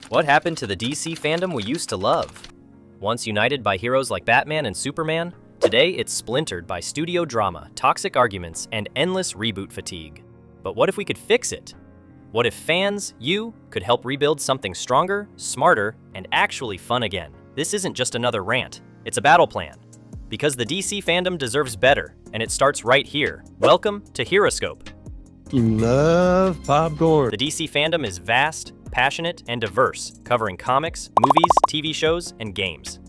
What happened to the DC fandom we used to love? Once united by heroes like Batman and Superman, today it's splintered by studio drama, toxic arguments, and endless reboot fatigue. But what if we could fix it? What if fans, you, could help rebuild something stronger, smarter, and actually fun again? This isn't just another rant, it's a battle plan. Because the DC fandom deserves better, and it starts right here. Welcome to Heroscope. Love popcorn. The DC fandom is vast, passionate, and diverse, covering comics, movies, TV shows, and games.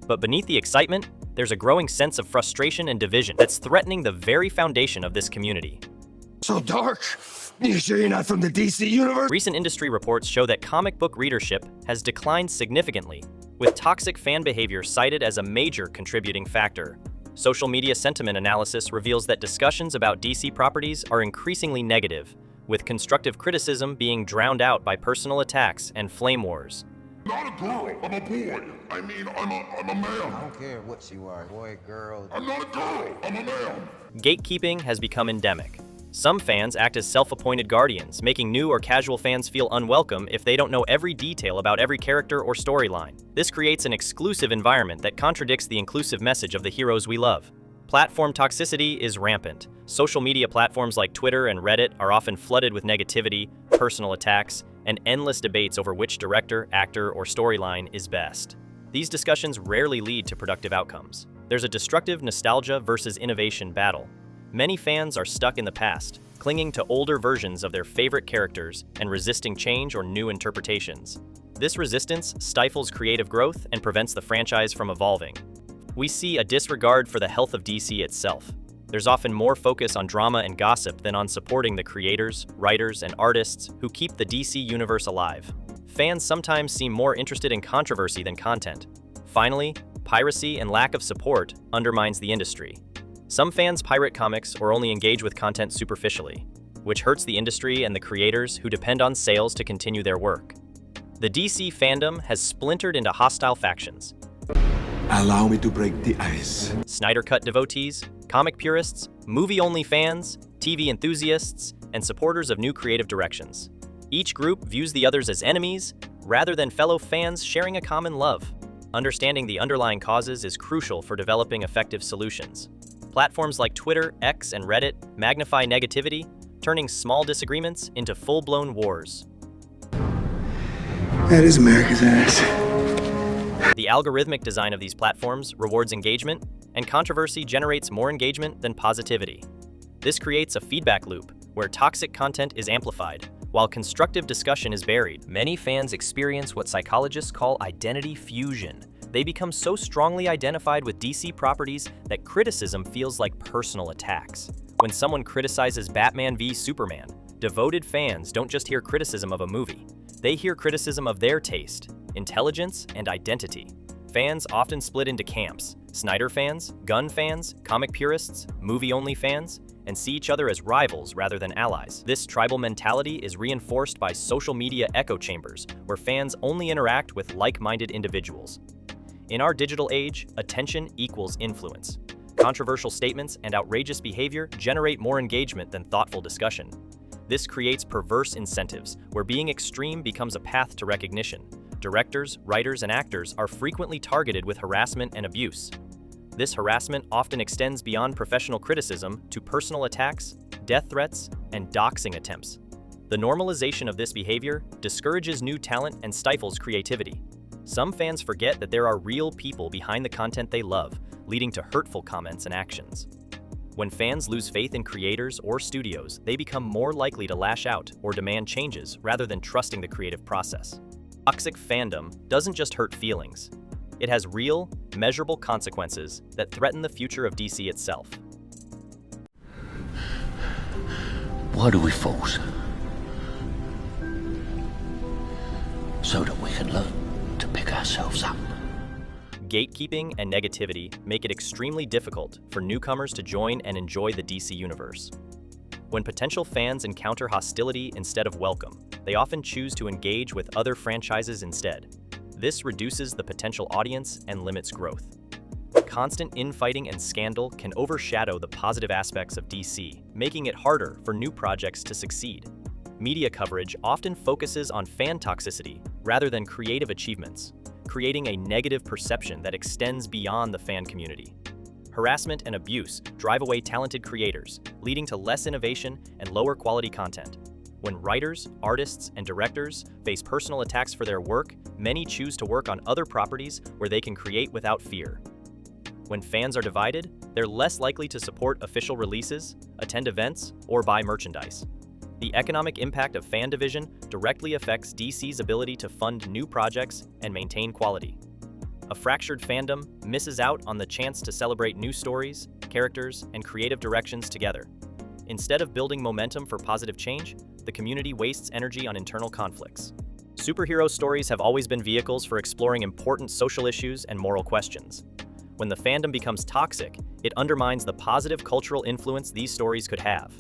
But beneath the excitement, there's a growing sense of frustration and division that's threatening the very foundation of this community. So dark. You sure you're not from the DC universe? Recent industry reports show that comic book readership has declined significantly, with toxic fan behavior cited as a major contributing factor. Social media sentiment analysis reveals that discussions about DC properties are increasingly negative, with constructive criticism being drowned out by personal attacks and flame wars. Not a girl, I'm a boy. I mean, I'm a man. I don't care what you are, boy, girl. I'm not a girl, I'm a man. Gatekeeping has become endemic. Some fans act as self-appointed guardians, making new or casual fans feel unwelcome if they don't know every detail about every character or storyline. This creates an exclusive environment that contradicts the inclusive message of the heroes we love. Platform toxicity is rampant. Social media platforms like Twitter and Reddit are often flooded with negativity, personal attacks, and endless debates over which director, actor, or storyline is best. These discussions rarely lead to productive outcomes. There's a destructive nostalgia versus innovation battle. Many fans are stuck in the past, clinging to older versions of their favorite characters and resisting change or new interpretations. This resistance stifles creative growth and prevents the franchise from evolving. We see a disregard for the health of DC itself. There's often more focus on drama and gossip than on supporting the creators, writers, and artists who keep the DC universe alive. Fans sometimes seem more interested in controversy than content. Finally, piracy and lack of support undermines the industry. Some fans pirate comics or only engage with content superficially, which hurts the industry and the creators who depend on sales to continue their work. The DC fandom has splintered into hostile factions. Allow me to break the ice. Snyder Cut devotees, comic purists, movie-only fans, TV enthusiasts, and supporters of new creative directions. Each group views the others as enemies, rather than fellow fans sharing a common love. Understanding the underlying causes is crucial for developing effective solutions. Platforms like Twitter, X, and Reddit magnify negativity, turning small disagreements into full-blown wars. That is America's ass. The algorithmic design of these platforms rewards engagement, and controversy generates more engagement than positivity. This creates a feedback loop where toxic content is amplified, while constructive discussion is buried. Many fans experience what psychologists call identity fusion. They become so strongly identified with DC properties that criticism feels like personal attacks. When someone criticizes Batman v Superman, devoted fans don't just hear criticism of a movie. They hear criticism of their taste, intelligence, and identity. Fans often split into camps: Snyder fans, gun fans, comic purists, movie-only fans, and see each other as rivals rather than allies. This tribal mentality is reinforced by social media echo chambers, where fans only interact with like-minded individuals. In our digital age, attention equals influence. Controversial statements and outrageous behavior generate more engagement than thoughtful discussion. This creates perverse incentives, where being extreme becomes a path to recognition. Directors, writers, and actors are frequently targeted with harassment and abuse. This harassment often extends beyond professional criticism to personal attacks, death threats, and doxing attempts. The normalization of this behavior discourages new talent and stifles creativity. Some fans forget that there are real people behind the content they love, leading to hurtful comments and actions. When fans lose faith in creators or studios, they become more likely to lash out or demand changes rather than trusting the creative process. Toxic fandom doesn't just hurt feelings. It has real, measurable consequences that threaten the future of DC itself. Why do we falter? So that we can learn to pick ourselves up. Gatekeeping and negativity make it extremely difficult for newcomers to join and enjoy the DC universe. When potential fans encounter hostility instead of welcome, they often choose to engage with other franchises instead. This reduces the potential audience and limits growth. Constant infighting and scandal can overshadow the positive aspects of DC, making it harder for new projects to succeed. Media coverage often focuses on fan toxicity rather than creative achievements, creating a negative perception that extends beyond the fan community. Harassment and abuse drive away talented creators, leading to less innovation and lower quality content. When writers, artists, and directors face personal attacks for their work, many choose to work on other properties where they can create without fear. When fans are divided, they're less likely to support official releases, attend events, or buy merchandise. The economic impact of fan division directly affects DC's ability to fund new projects and maintain quality. A fractured fandom misses out on the chance to celebrate new stories, characters, and creative directions together. Instead of building momentum for positive change, the community wastes energy on internal conflicts. Superhero stories have always been vehicles for exploring important social issues and moral questions. When the fandom becomes toxic, it undermines the positive cultural influence these stories could have.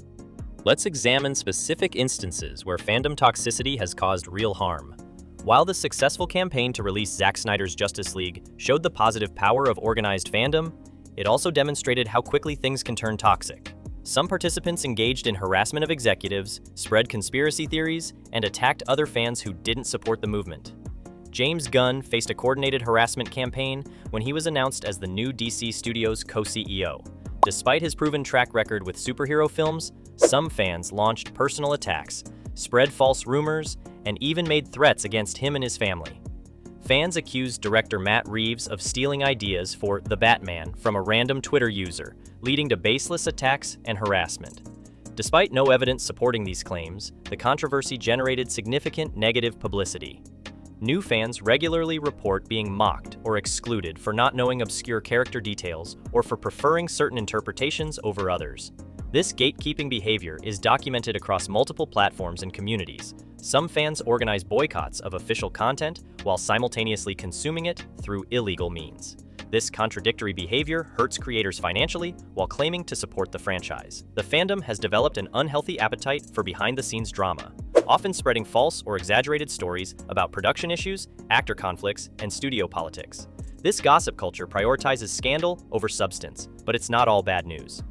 Let's examine specific instances where fandom toxicity has caused real harm. While the successful campaign to release Zack Snyder's Justice League showed the positive power of organized fandom, it also demonstrated how quickly things can turn toxic. Some participants engaged in harassment of executives, spread conspiracy theories, and attacked other fans who didn't support the movement. James Gunn faced a coordinated harassment campaign when he was announced as the new DC Studios co-CEO. Despite his proven track record with superhero films, some fans launched personal attacks, spread false rumors, and even made threats against him and his family. Fans accused director Matt Reeves of stealing ideas for The Batman from a random Twitter user, leading to baseless attacks and harassment. Despite no evidence supporting these claims, the controversy generated significant negative publicity. New fans regularly report being mocked or excluded for not knowing obscure character details or for preferring certain interpretations over others. This gatekeeping behavior is documented across multiple platforms and communities. Some fans organize boycotts of official content while simultaneously consuming it through illegal means. This contradictory behavior hurts creators financially while claiming to support the franchise. The fandom has developed an unhealthy appetite for behind-the-scenes drama, often spreading false or exaggerated stories about production issues, actor conflicts, and studio politics. This gossip culture prioritizes scandal over substance, but it's not all bad news.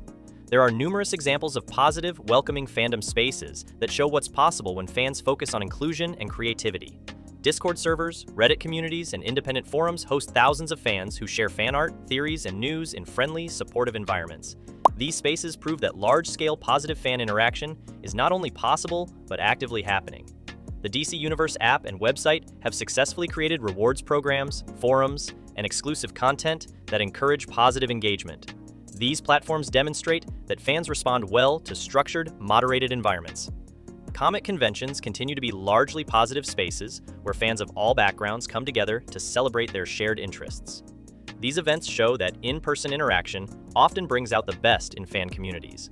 There are numerous examples of positive, welcoming fandom spaces that show what's possible when fans focus on inclusion and creativity. Discord servers, Reddit communities, and independent forums host thousands of fans who share fan art, theories, and news in friendly, supportive environments. These spaces prove that large-scale positive fan interaction is not only possible, but actively happening. The DC Universe app and website have successfully created rewards programs, forums, and exclusive content that encourage positive engagement. These platforms demonstrate that fans respond well to structured, moderated environments. Comic conventions continue to be largely positive spaces where fans of all backgrounds come together to celebrate their shared interests. These events show that in-person interaction often brings out the best in fan communities.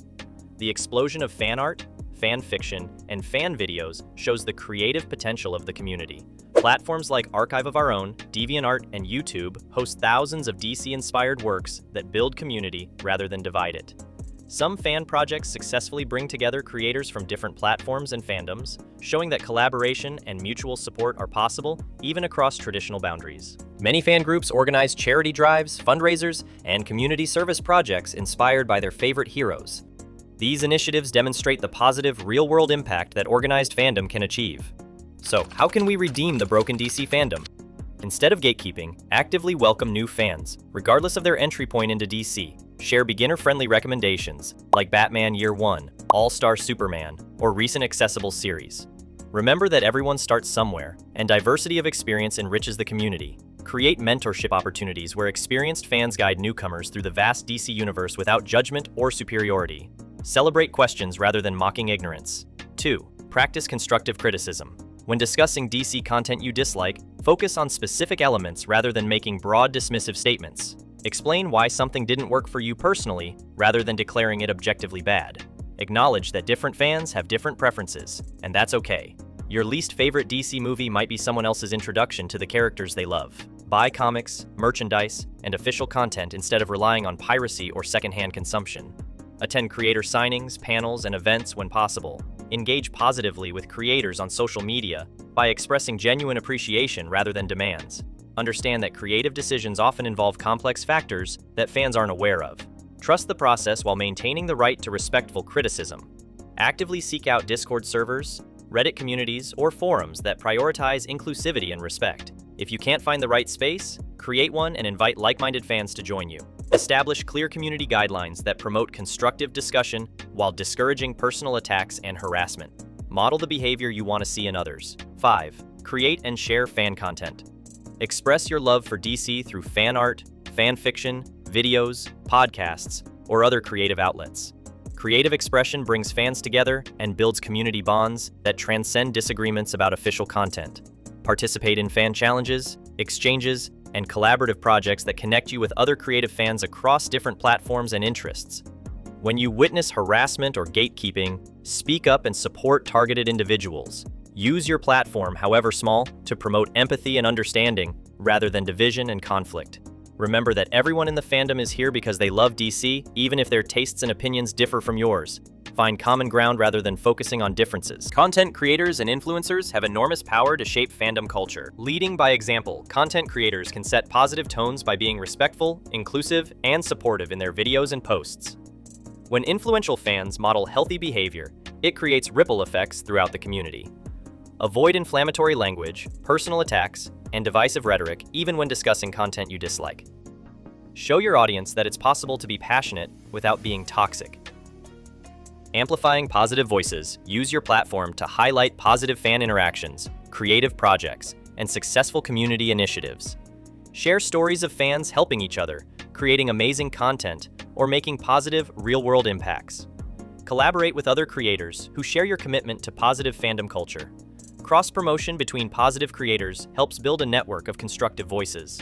The explosion of fan art, fan fiction, and fan videos shows the creative potential of the community. Platforms like Archive of Our Own, DeviantArt, and YouTube host thousands of DC-inspired works that build community rather than divide it. Some fan projects successfully bring together creators from different platforms and fandoms, showing that collaboration and mutual support are possible even across traditional boundaries. Many fan groups organize charity drives, fundraisers, and community service projects inspired by their favorite heroes. These initiatives demonstrate the positive, real-world impact that organized fandom can achieve. So, how can we redeem the broken DC fandom? Instead of gatekeeping, actively welcome new fans, regardless of their entry point into DC. Share beginner-friendly recommendations, like Batman Year One, All-Star Superman, or recent accessible series. Remember that everyone starts somewhere, and diversity of experience enriches the community. Create mentorship opportunities where experienced fans guide newcomers through the vast DC universe without judgment or superiority. Celebrate questions rather than mocking ignorance. 2. Practice constructive criticism. When discussing DC content you dislike, focus on specific elements rather than making broad dismissive statements. Explain why something didn't work for you personally, rather than declaring it objectively bad. Acknowledge that different fans have different preferences, and that's okay. Your least favorite DC movie might be someone else's introduction to the characters they love. Buy comics, merchandise, and official content instead of relying on piracy or secondhand consumption. Attend creator signings, panels, and events when possible. Engage positively with creators on social media by expressing genuine appreciation rather than demands. Understand that creative decisions often involve complex factors that fans aren't aware of. Trust the process while maintaining the right to respectful criticism. Actively seek out Discord servers, Reddit communities, or forums that prioritize inclusivity and respect. If you can't find the right space, create one and invite like-minded fans to join you. Establish clear community guidelines that promote constructive discussion while discouraging personal attacks and harassment. Model the behavior you want to see in others. 5. Create and share fan content. Express your love for DC through fan art, fan fiction, videos, podcasts, or other creative outlets. Creative expression brings fans together and builds community bonds that transcend disagreements about official content. Participate in fan challenges, exchanges, and collaborative projects that connect you with other creative fans across different platforms and interests. When you witness harassment or gatekeeping, speak up and support targeted individuals. Use your platform, however small, to promote empathy and understanding rather than division and conflict. Remember that everyone in the fandom is here because they love DC, even if their tastes and opinions differ from yours. Find common ground rather than focusing on differences. Content creators and influencers have enormous power to shape fandom culture. Leading by example, content creators can set positive tones by being respectful, inclusive, and supportive in their videos and posts. When influential fans model healthy behavior, it creates ripple effects throughout the community. Avoid inflammatory language, personal attacks, and divisive rhetoric even when discussing content you dislike. Show your audience that it's possible to be passionate without being toxic. Amplifying positive voices, use your platform to highlight positive fan interactions, creative projects, and successful community initiatives. Share stories of fans helping each other, creating amazing content, or making positive, real-world impacts. Collaborate with other creators who share your commitment to positive fandom culture. Cross-promotion between positive creators helps build a network of constructive voices.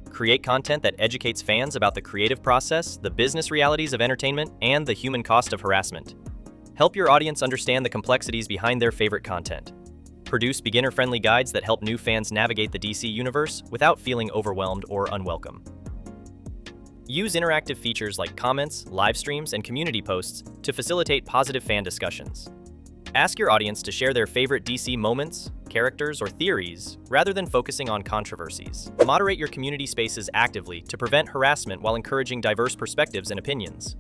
Create content that educates fans about the creative process, the business realities of entertainment, and the human cost of harassment. Help your audience understand the complexities behind their favorite content. Produce beginner-friendly guides that help new fans navigate the DC universe without feeling overwhelmed or unwelcome. Use interactive features like comments, live streams, and community posts to facilitate positive fan discussions. Ask your audience to share their favorite DC moments, characters, or theories, rather than focusing on controversies. Moderate your community spaces actively to prevent harassment while encouraging diverse perspectives and opinions.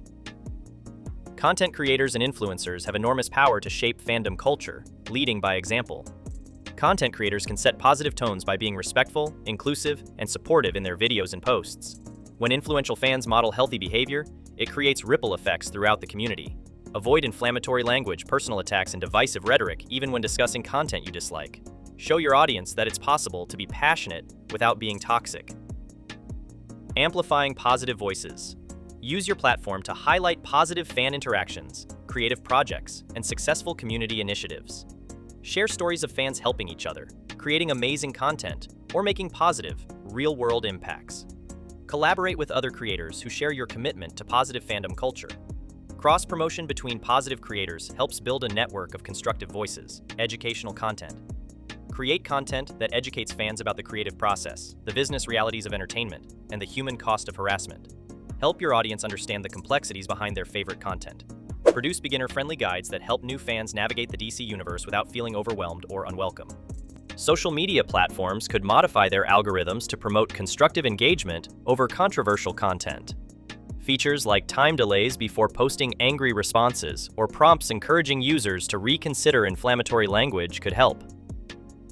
Content creators and influencers have enormous power to shape fandom culture, leading by example. Content creators can set positive tones by being respectful, inclusive, and supportive in their videos and posts. When influential fans model healthy behavior, it creates ripple effects throughout the community. Avoid inflammatory language, personal attacks, and divisive rhetoric even when discussing content you dislike. Show your audience that it's possible to be passionate without being toxic. Amplifying positive voices. Use your platform to highlight positive fan interactions, creative projects, and successful community initiatives. Share stories of fans helping each other, creating amazing content, or making positive, real-world impacts. Collaborate with other creators who share your commitment to positive fandom culture. Cross-promotion between positive creators helps build a network of constructive voices. Educational content. Create content that educates fans about the creative process, the business realities of entertainment, and the human cost of harassment. Help your audience understand the complexities behind their favorite content. Produce beginner-friendly guides that help new fans navigate the DC universe without feeling overwhelmed or unwelcome. Social media platforms could modify their algorithms to promote constructive engagement over controversial content. Features like time delays before posting angry responses or prompts encouraging users to reconsider inflammatory language could help.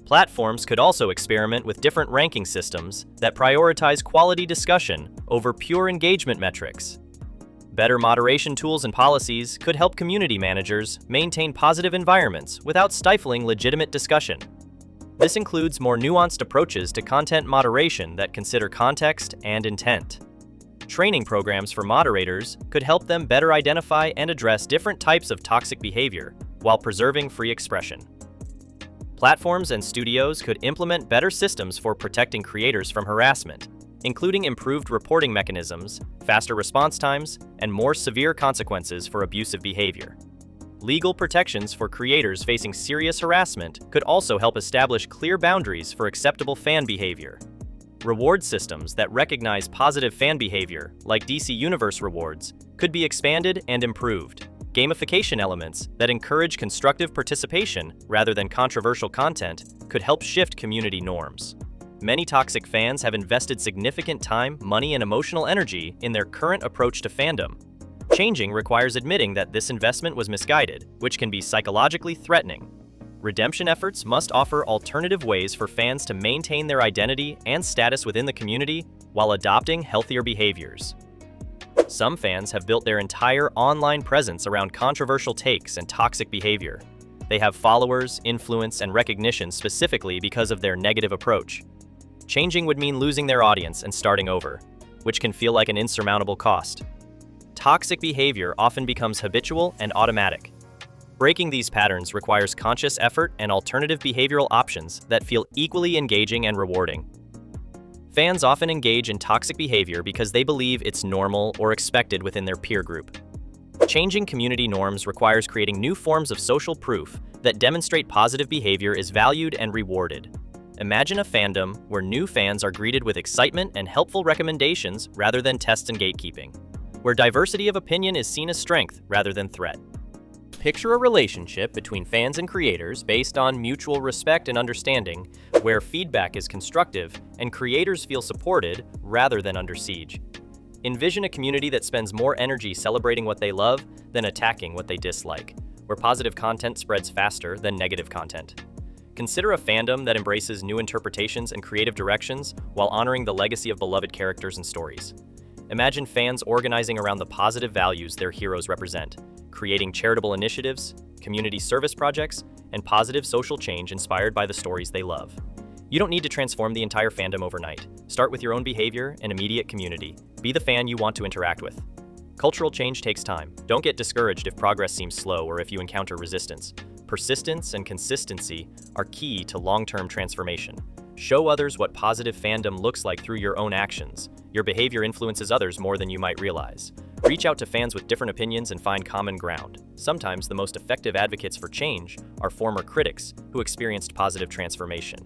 Platforms could also experiment with different ranking systems that prioritize quality discussion over pure engagement metrics. Better moderation tools and policies could help community managers maintain positive environments without stifling legitimate discussion. This includes more nuanced approaches to content moderation that consider context and intent. Training programs for moderators could help them better identify and address different types of toxic behavior while preserving free expression. Platforms and studios could implement better systems for protecting creators from harassment, including improved reporting mechanisms, faster response times, and more severe consequences for abusive behavior. Legal protections for creators facing serious harassment could also help establish clear boundaries for acceptable fan behavior. Reward systems that recognize positive fan behavior, like DC Universe rewards, could be expanded and improved. Gamification elements that encourage constructive participation rather than controversial content could help shift community norms. Many toxic fans have invested significant time, money, and emotional energy in their current approach to fandom. Changing requires admitting that this investment was misguided, which can be psychologically threatening. Redemption efforts must offer alternative ways for fans to maintain their identity and status within the community while adopting healthier behaviors. Some fans have built their entire online presence around controversial takes and toxic behavior. They have followers, influence, and recognition specifically because of their negative approach. Changing would mean losing their audience and starting over, which can feel like an insurmountable cost. Toxic behavior often becomes habitual and automatic. Breaking these patterns requires conscious effort and alternative behavioral options that feel equally engaging and rewarding. Fans often engage in toxic behavior because they believe it's normal or expected within their peer group. Changing community norms requires creating new forms of social proof that demonstrate positive behavior is valued and rewarded. Imagine a fandom where new fans are greeted with excitement and helpful recommendations rather than tests and gatekeeping, where diversity of opinion is seen as strength rather than threat. Picture a relationship between fans and creators based on mutual respect and understanding, where feedback is constructive and creators feel supported rather than under siege. Envision a community that spends more energy celebrating what they love than attacking what they dislike, where positive content spreads faster than negative content. Consider a fandom that embraces new interpretations and creative directions while honoring the legacy of beloved characters and stories. Imagine fans organizing around the positive values their heroes represent, creating charitable initiatives, community service projects, and positive social change inspired by the stories they love. You don't need to transform the entire fandom overnight. Start with your own behavior and immediate community. Be the fan you want to interact with. Cultural change takes time. Don't get discouraged if progress seems slow or if you encounter resistance. Persistence and consistency are key to long-term transformation. Show others what positive fandom looks like through your own actions. Your behavior influences others more than you might realize. Reach out to fans with different opinions and find common ground. Sometimes the most effective advocates for change are former critics who experienced positive transformation.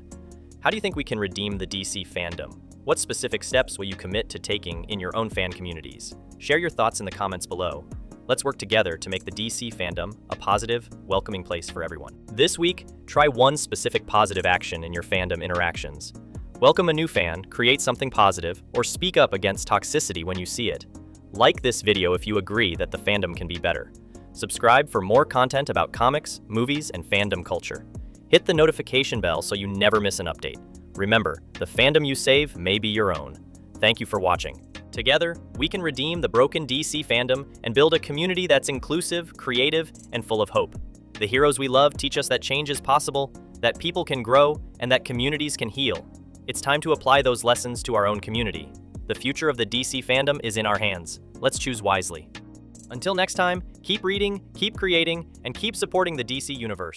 How do you think we can redeem the DC fandom? What specific steps will you commit to taking in your own fan communities? Share your thoughts in the comments below. Let's work together to make the DC fandom a positive, welcoming place for everyone. This week, try one specific positive action in your fandom interactions. Welcome a new fan, create something positive, or speak up against toxicity when you see it. Like this video if you agree that the fandom can be better. Subscribe for more content about comics, movies, and fandom culture. Hit the notification bell so you never miss an update. Remember, the fandom you save may be your own. Thank you for watching. Together, we can redeem the broken DC fandom and build a community that's inclusive, creative, and full of hope. The heroes we love teach us that change is possible, that people can grow, and that communities can heal. It's time to apply those lessons to our own community. The future of the DC fandom is in our hands. Let's choose wisely. Until next time, keep reading, keep creating, and keep supporting the DC universe.